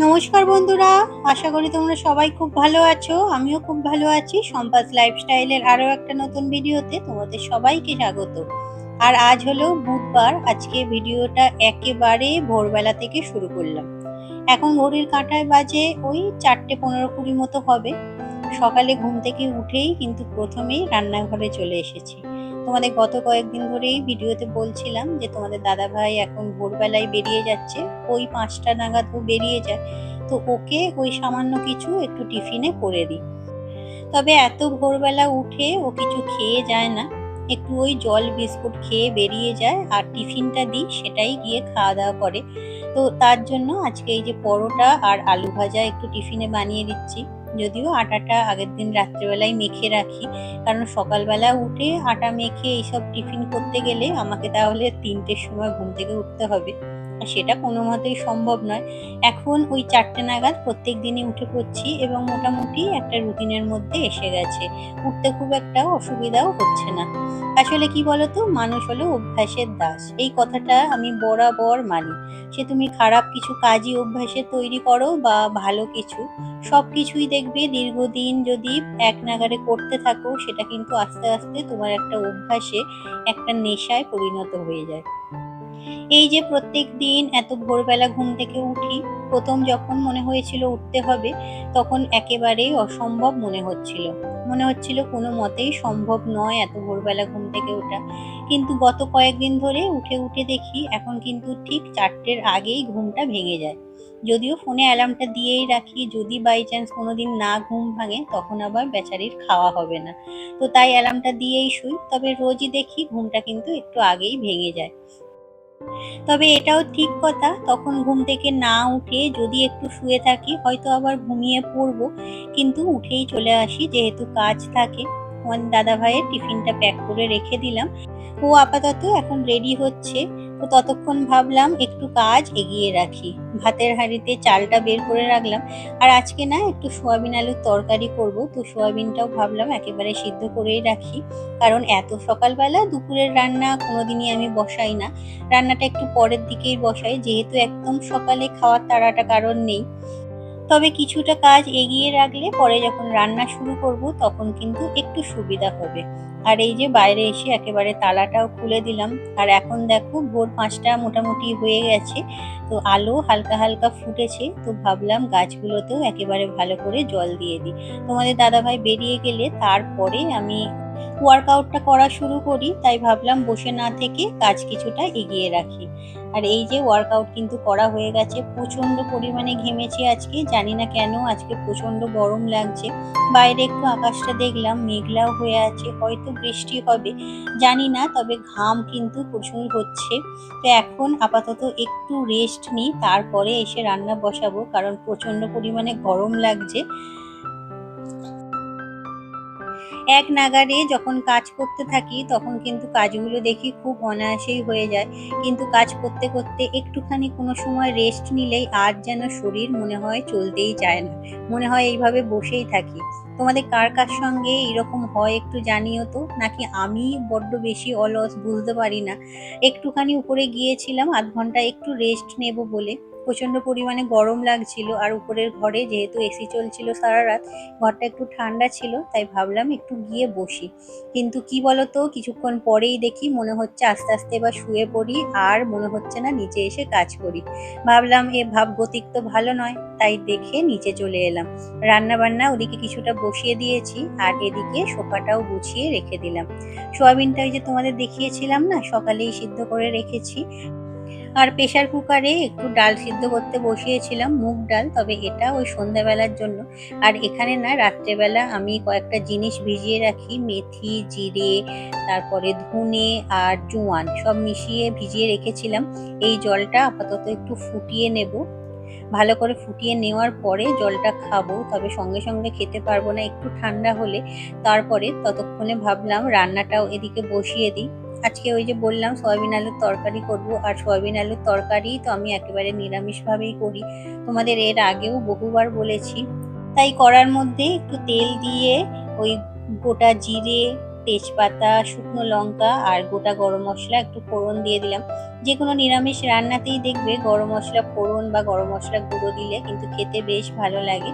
নমস্কার বন্ধুরা, আশা করি তোমরা সবাই খুব ভালো আছো। আমিও খুব ভালো আছি। সম্পাস লাইফস্টাইলের আরও একটা নতুন ভিডিওতে তোমাদের সবাইকে স্বাগত। আর আজ হলো বুধবার। আজকে ভিডিওটা একেবারে ভোরবেলা থেকে শুরু করলাম। এখন ঘড়ির কাঁটায় বাজে ওই 4:15-20 মতো হবে। সকালে ঘুম থেকে উঠেই কিন্তু প্রথমেই রান্নাঘরে চলে এসেছি। তোমাদের গত কয়েকদিন ধরেই ভিডিওতে বলছিলাম যে তোমাদের দাদাভাই এখন ভোরবেলায় বেরিয়ে যাচ্ছে, ওই 5টা নাগাদ ও বেরিয়ে যায়। তো ওকে ওই সামান্য কিছু একটু টিফিনে করে দিই। তবে এত ভোরবেলা উঠে ও কিছু খেয়ে যায় না, একটু ওই জল বিস্কুট খেয়ে বেরিয়ে যায়, আর টিফিনটা দিই সেটাই গিয়ে খাওয়া দাওয়া করে। তো তার জন্য আজকে এই যে পরোটা আর আলু ভাজা একটু টিফিনে বানিয়ে দিচ্ছি। যদিও আটাটা আগের দিন রাত্রেবেলায় মেখে রাখি, কারণ সকালবেলা উঠে আটা মেখে এইসব টিফিন করতে গেলে আমাকে তাহলে 3টের সময় ঘুম থেকে উঠতে হবে, আর সেটা কোনো মতেই সম্ভব নয়। এখন ওই 4টে নাগাদ প্রত্যেক দিনই উঠে পড়ছি এবং মোটামুটি একটা রুটিনের মধ্যে এসে গেছে। উঠতে খুব একটা অসুবিধাও হচ্ছে না। আসলে কি বলতো, মানুষ হলো অভ্যাসের দাস, এই কথাটা আমি বরাবর মানি। সে তুমি খারাপ কিছু কাজই অভ্যাসে তৈরি করো বা ভালো কিছু, সব কিছুই দেখবে দীর্ঘদিন যদি এক নাগাড়ে করতে থাকো সেটা কিন্তু আস্তে আস্তে তোমার একটা অভ্যাসে, একটা নেশায় পরিণত হয়ে যায়। এই যে প্রত্যেক দিন এত ভোরবেলা ঘুম থেকে উঠি, প্রথম যখন মনে হয়েছিল উঠতে হবে তখন একেবারেই অসম্ভব মনে হচ্ছিল কোনো মতেই সম্ভব নয় এত ভোরবেলা ঘুম থেকে ওঠা। কিন্তু গত কয়েকদিন ধরে উঠে উঠে দেখি এখন কিন্তু ঠিক 4টের আগেই ঘুমটা ভেঙে যায়। যদিও ফোনে অ্যালার্মটা দিয়েই রাখি, যদি বাই চান্স কোনোদিন না ঘুম ভাঙে তখন আবার বেচারির খাওয়া হবে না, তো তাই অ্যালার্মটা দিয়েই শুই। তবে রোজই দেখি ঘুমটা কিন্তু একটু আগেই ভেঙে যায়। তবে এটাও ঠিক কথা, তখন ঘুম থেকে না উঠে যদি একটু শুয়ে থাকি হয়তো আবার ঘুমিয়ে পড়বো, কিন্তু উঠেই চলে আসি যেহেতু কাজ থাকে। আমার দাদা ভাইয়ের টিফিনটা প্যাক করে রেখে দিলাম, ও আপাতত এখন রেডি হচ্ছে। তো ততক্ষণ ভাবলাম একটু কাজ এগিয়ে রাখি। ভাতের হাঁড়িতে চালটা বের করে রাখলাম, আর আজকে না একটু সোয়াবিন আলুর তরকারি করব, তো সোয়াবিনটাও ভাবলাম একেবারে সিদ্ধ করেই রাখি, কারণ এত সকালবেলা দুপুরের রান্না কোনোদিনই আমি বসাই না। রান্নাটা একটু পরের দিকেই বসাই, যেহেতু একদম সকালে খাওয়ার তাড়াটা কারণ নেই। তবে কিছুটা কাজ এগিয়ে রাখলে পরে যখন রান্না শুরু করব তখন কিন্তু একটু সুবিধা হবে। আর এই যে বাইরে এসে একেবারে তালাটাও খুলে দিলাম, আর এখন দেখো ভোর 5টা মোটামুটি হয়ে গেছে। তো আলো হালকা হালকা ফুটেছে, তো ভাবলাম গাছগুলোতেও একেবারে ভালো করে জল দিয়ে দিই। তোমাদের দাদাভাই বেরিয়ে গেলে তারপরে আমি ওয়ার্কআউটটা করা শুরু করি, তাই ভাবলাম বসে না থেকে কাজ কিছুটা এগিয়ে রাখি। আর এই যে ওয়ার্কআউট কিন্তু করা হয়ে গেছে, প্রচন্ড পরিমাণে ঘেমেছি আজকে, জানি না কেন আজকে প্রচন্ড গরম লাগছে। বাইরে একটু আকাশটা দেখলাম মেঘলাও হয়ে আছে, হয়তো বৃষ্টি হবে, জানি না, তবে ঘাম কিন্তু প্রচুর হচ্ছে। তো এখন আপাতত একটু রেস্ট নিই, তারপরে এসে রান্না বসাবো, কারণ প্রচন্ড পরিমাণে গরম লাগছে। এক নাগাড়ে যখন কাজ করতে থাকি তখন কিন্তু কাজগুলো দেখি খুব অনায়াসেই হয়ে যায়, কিন্তু কাজ করতে করতে একটুখানি কোনো সময় রেস্ট নিলেই আর যেন শরীর মনে হয় চলতেই চায় না, মনে হয় এইভাবে বসেই থাকি। তোমাদের কার কার সঙ্গে এরকম হয় একটু জানিও তো, নাকি আমি বড্ড বেশি অলস বুঝতে পারি না। একটুখানি উপরে গিয়েছিলাম আধ ঘন্টা একটু রেস্ট নেব বলে, প্রচন্ড পরিমাণে গরম লাগছিল, আর উপরের ঘরে যেহেতু এসি চলছিল সারা রাত, ঘরটা একটু ঠান্ডা ছিল, তাই ভাবলাম একটু গিয়ে বসি। কিন্তু কি বলতো, কিছুক্ষণ পরেই দেখি মনে হচ্ছে আস্তে আস্তে এবার শুয়ে পড়ি, আর মনে হচ্ছে না নিচে এসে কাজ করি। ভাবলাম এ ভাবগতিক তো ভালো নয়, তাই দেখে নিচে চলে এলাম। রান্না বান্না ওদিকে কিছুটা বসিয়ে দিয়েছি, আর এদিকে সোফাটাও গুছিয়ে রেখে দিলাম। সোয়াবিনটা ওই যে তোমাদের দেখিয়েছিলাম না, সকালেই সিদ্ধ করে রেখেছি। আর প্রেসার কুকারে একটু ডাল সিদ্ধ করতে বসিয়েছিলাম, মুগ ডাল, তবে এটা ওই সন্ধ্যাবেলার জন্য। আর এখানে না রাত্রেবেলা আমি কয়েকটা জিনিস ভিজিয়ে রাখি, মেথি, জিরে, তারপরে ধনে আর জোয়ান সব মিশিয়ে ভিজিয়ে রেখেছিলাম। এই জলটা আপাতত একটু ফুটিয়ে নেব, ভালো করে ফুটিয়ে নেওয়ার পরে জলটা খাবো, তবে সঙ্গে সঙ্গে খেতে পারবো না, একটু ঠান্ডা হলে। তারপরে ততক্ষণে ভাবলাম রান্নাটাও এদিকে বসিয়ে দিই। আজকে ওই যে বললাম সয়াবিন আলুর তরকারি করব, আর সয়াবিন আলুর তরকারি তো আমি একেবারে নিরামিষভাবেই করি, তোমাদের এর আগেও বহুবার বলেছি। তাই কড়ার মধ্যে একটু তেল দিয়ে ওই গোটা জিরে, তেজপাতা, শুকনো লঙ্কা আর গোটা গরম মশলা একটু ফোড়ন দিয়ে দিলাম। যে কোনো নিরামিষ রান্নাতেই দেখবে গরম মশলা ফোড়ন বা গরম মশলা গুঁড়ো দিলে কিন্তু খেতে বেশ ভালো লাগে।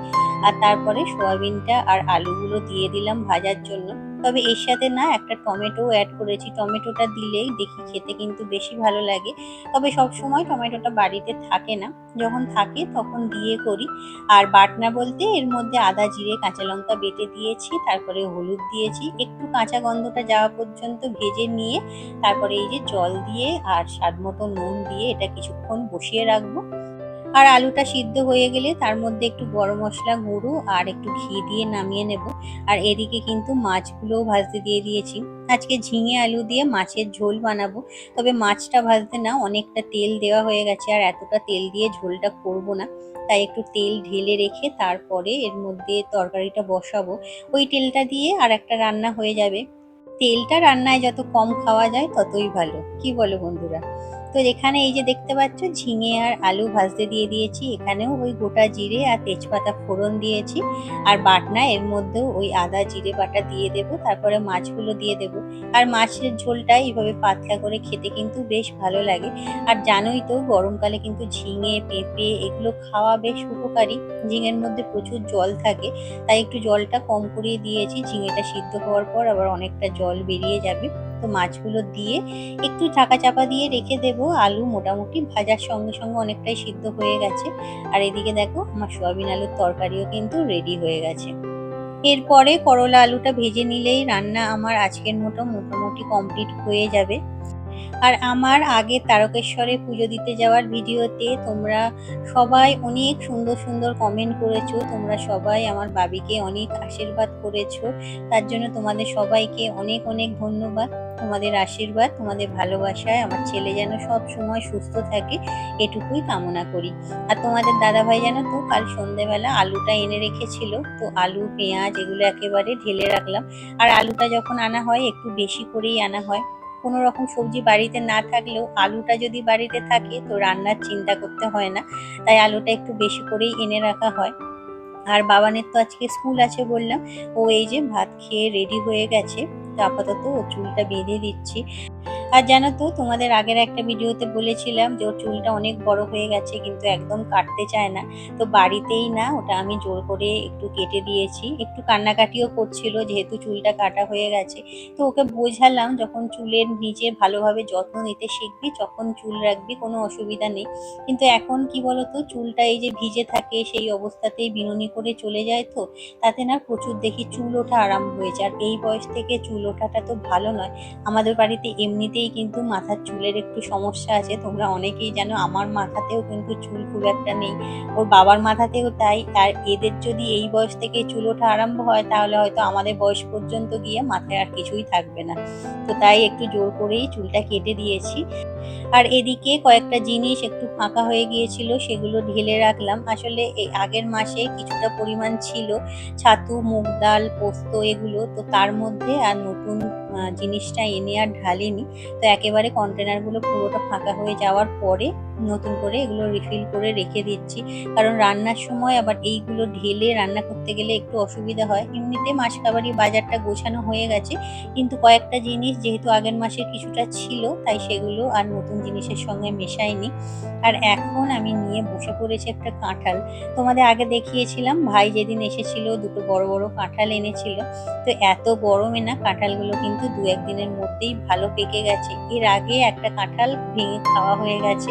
আর তারপরে সয়াবিনটা আর আলুগুলো দিয়ে দিলাম ভাজার জন্য। তবে এর সাথে না একটা টমেটোও অ্যাড করেছি। টমেটোটা দিলেই দেখি খেতে কিন্তু বেশি ভালো লাগে। তবে সবসময় টমেটোটা বাড়িতে থাকে না, যখন থাকে তখন দিয়ে করি। আর বাটনা বলতে এর মধ্যে আদা, জিরে, কাঁচা লঙ্কা বেটে দিয়েছি, তারপরে হলুদ দিয়েছি, একটু কাঁচা গন্ধটা যাওয়া পর্যন্ত ভেজে নিয়ে তারপরে এই যে জল দিয়ে আর স্বাদ মতো নুন দিয়ে এটা কিছুক্ষণ বসিয়ে রাখবো। আর আলুটা সিদ্ধ হয়ে গেলে তার মধ্যে একটু গরম মশলা গুঁড়ো আর একটু ঘি দিয়ে নামিয়ে নেব। আর এদিকে কিন্তু মাছগুলোও ভাজতে দিয়ে দিয়েছি। আজকে ঝিঙে আলু দিয়ে মাছের ঝোল বানাবো। তবে মাছটা ভাজতে না অনেকটা তেল দেওয়া হয়ে গেছে, আর এতটা তেল দিয়ে ঝোলটা করব না। তাই একটু তেল ঢেলে রেখে তারপরে এর মধ্যে তরকারিটা বসাবো। ওই তেলটা দিয়ে আর একটা রান্না হয়ে যাবে। তেলটা রান্নায় যত কম খাওয়া যায় ততই ভালো, কি বলো বন্ধুরা? তো এখানে এই যে দেখতে পাচ্ছ ঝিঙে আর আলু ভাজতে দিয়ে দিয়েছি, এখানেও ওই গোটা জিরে আর তেজপাতা ফোড়ন দিয়েছি। আর বাটনা এর মধ্যেও ওই আদা জিরে বাটা দিয়ে দেব, তারপরে মাছগুলো দিয়ে দেব। আর মাছের ঝোলটা এইভাবে পাতলা করে খেতে কিন্তু বেশ ভালো লাগে। আর জানোই তো গরমকালে কিন্তু ঝিঙে পেঁপে এগুলো খাওয়া বেশ উপকারী। ঝিঙের মধ্যে প্রচুর জল থাকে, তাই একটু জলটা কম করিয়ে দিয়েছি। ঝিঙেটা সিদ্ধ হওয়ার পর আবার অনেকটা জল বেরিয়ে যাবে। তো মাছগুলো দিয়ে একটু ঢাকা চাপা দিয়ে রেখে দেব। আলু মোটামুটি ভাজার সঙ্গে সঙ্গে অনেকটাই সিদ্ধ হয়ে গেছে। আর এদিকে দেখো আমার সয়াবিন আলুর তরকারিও কিন্তু রেডি হয়ে গেছে। এরপরে করলা আলুটা ভেজে নিলেই রান্না আমার আজকের মতো মোটামুটি কমপ্লিট হয়ে যাবে। আর আমার আগে তারকেশ্বরে পুজো দিতে যাওয়ার ভিডিওতে তোমরা সবাই অনেক সুন্দর সুন্দর কমেন্ট করেছো। তোমরা সবাই আমার বাবিকে অনেক আশীর্বাদ করেছো। তার জন্য তোমাদের সবাইকে অনেক অনেক ধন্যবাদ। তোমাদের আশীর্বাদ, তোমাদের ভালোবাসায় আমার ছেলে যেন সব সময় সুস্থ থাকে, এটুকুই কামনা করি। আর তোমাদের দাদাভাই জানো তো কাল সন্ধেবেলা আলুটা এনে রেখেছিল, তো আলু পেঁয়াজ এগুলো একেবারে ঢেলে রাখলাম। আর আলুটা যখন আনা হয় একটু বেশি করেই আনা হয়। কোনো রকম সবজি বাড়িতে না থাকলেও আলুটা যদি বাড়িতে থাকে তো রান্নার চিন্তা করতে হয় না। তাই আলুটা একটু বেশি করেই এনে রাখা হয়। আর বাবানের তো আজকে স্কুল আছে বললাম, ও এই যে ভাত খেয়ে রেডি হয়ে গেছে। তো আপাতত ও চুলটা বেঁধে দিচ্ছি। আর জানো তো তোমাদের আগের একটা ভিডিওতে বলেছিলাম যে ওর চুলটা অনেক বড় হয়ে গেছে কিন্তু একদম কাটতে চায় না। তো বাড়িতেই না ওটা আমি জোর করে একটু কেটে দিয়েছি। একটু কান্নাকাটিও করছিল যেহেতু চুলটা কাটা হয়ে গেছে। তো ওকে বোঝালাম যখন চুলের নিচে ভালোভাবে যত্ন নিতে শিখবি তখন চুল রাখবি, কোনো অসুবিধা নেই। কিন্তু এখন কি বলতো চুলটা এই যে ভিজে থাকে সেই অবস্থাতেই বিনুনি করে চলে যায়, তো তাতে না প্রচুর দেখি চুল ওঠা আরম্ভ হয়েছে। আর এই বয়স থেকে চুল ওঠাটা তো ভালো নয়। আমাদের বাড়িতে এমনিতেই কিন্তু মাথার চুলের একটু সমস্যা আছে, তোমরা অনেকেই জানো। আমার মাথাতেও কিন্তু চুল খুব একটা নেই, ওর বাবার মাথাতেও তাই। আর এদের যদি এই বয়স থেকে চুল ওঠা আরম্ভ হয় তাহলে হয়তো আমাদের বয়স পর্যন্ত গিয়ে মাথায় আর কিছুই থাকবে না। তো তাই একটু জোর করেই চুলটা কেটে দিয়েছি। আর এদিকে কয়েকটা জিনিস একটু ফাঁকা হয়ে গিয়েছিল, সেগুলো ঢেলে রাখলাম। আসলে এই আগের মাসে কিছুটা পরিমাণ ছিল ছাতু, মুগ ডাল, পোস্ত এগুলো, তো তার মধ্যে আর নতুন জিনিসটা এনে আর ঢালিনি। তো একেবারে কন্টেনারগুলো পুরোটা ফাঁকা হয়ে যাওয়ার পরে নতুন করে এগুলো রিফিল করে রেখে দিচ্ছি। কারণ রান্নার সময় আবার এইগুলো ঢেলে রান্না করতে গেলে একটু অসুবিধা হয়। এমনিতে মাসকাবারি বাজারটা গোছানো হয়ে গেছে, কিন্তু কয়েকটা জিনিস যেহেতু আগের মাসে কিছুটা ছিল তাই সেগুলো আর নতুন জিনিসের সঙ্গে মেশাইনি। আর এখন আমি নিয়ে বসে পড়েছি একটা কাঁঠাল। তোমাদের আগে দেখিয়েছিলাম ভাই যেদিন এসেছিল দুটো বড় বড় কাঁঠাল এনেছিল। তো এত গরমে না কাঁঠালগুলো কিন্তু দু একদিনের মধ্যেই ভালো পেকে গেছে। এর আগে একটা কাঁঠাল ভেঙে খাওয়া হয়ে গেছে,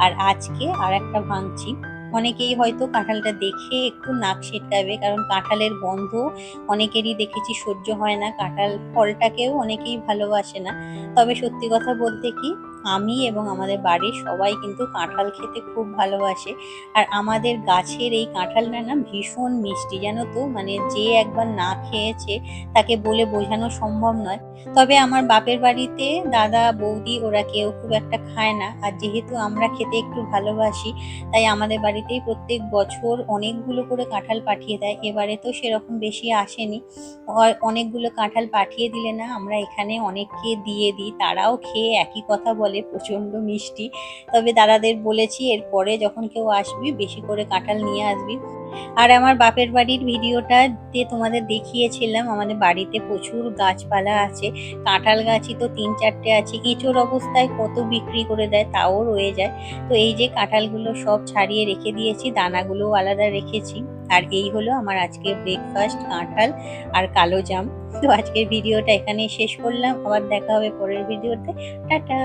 আর আজকে আর একটা ভাঙছি। অনেকেই হয়তো কাঁঠালটা দেখে একটু নাক সিটকাবে, কারণ কাঁঠালের গন্ধ অনেকেরই দেখেছি সহ্য হয় না, কাঁঠাল ফলটাকেও অনেকেই ভালোবাসে না। তবে সত্যি কথা বলতে কি, আমি এবং আমাদের বাড়ির সবাই কিন্তু কাঁঠাল খেতে খুব ভালোবাসে। আর আমাদের গাছের এই কাঁঠালটা না ভীষণ মিষ্টি, জানো তো, মানে যে একবার না খেয়েছে তাকে বলে বোঝানো সম্ভব নয়। তবে আমার বাপের বাড়িতে দাদা বৌদি ওরা কেউ খুব একটা খায় না, আর যেহেতু আমরা খেতে একটু ভালোবাসি তাই আমাদের বাড়িতেই প্রত্যেক বছর অনেকগুলো করে কাঁঠাল পাঠিয়ে দেয়। এবারে তো সেরকম বেশি আসেনি। অনেকগুলো কাঁঠাল পাঠিয়ে দিলে না আমরা এখানে অনেককে দিয়ে দিই, তারাও খেয়ে একই কথা বলে প্রচণ্ড মিষ্টি। তবে দাদাদের বলেছি এরপরে যখন কেউ আসবি বেশি করে কাঁঠাল নিয়ে আসবি। আর আমার বাপের বাড়ির ভিডিওটাতে তোমাদের দেখিয়েছিলাম আমাদের বাড়িতে প্রচুর গাছপালা আছে, কাঁঠাল গাছই তো 3-4টে আছে, এঁচোড় অবস্থায় কত বিক্রি করে দেয়, তাও রয়ে যায়। তো এই যে কাঁঠালগুলো সব ছাড়িয়ে রেখে দিয়েছি, দানাগুলোও আলাদা রেখেছি। আর এই হলো আমার আজকে ব্রেকফাস্ট, কাঁঠাল আর কালো জাম। তো আজকের ভিডিওটা এখানেই শেষ করলাম, আবার দেখা হবে পরের ভিডিওতে। টাটা।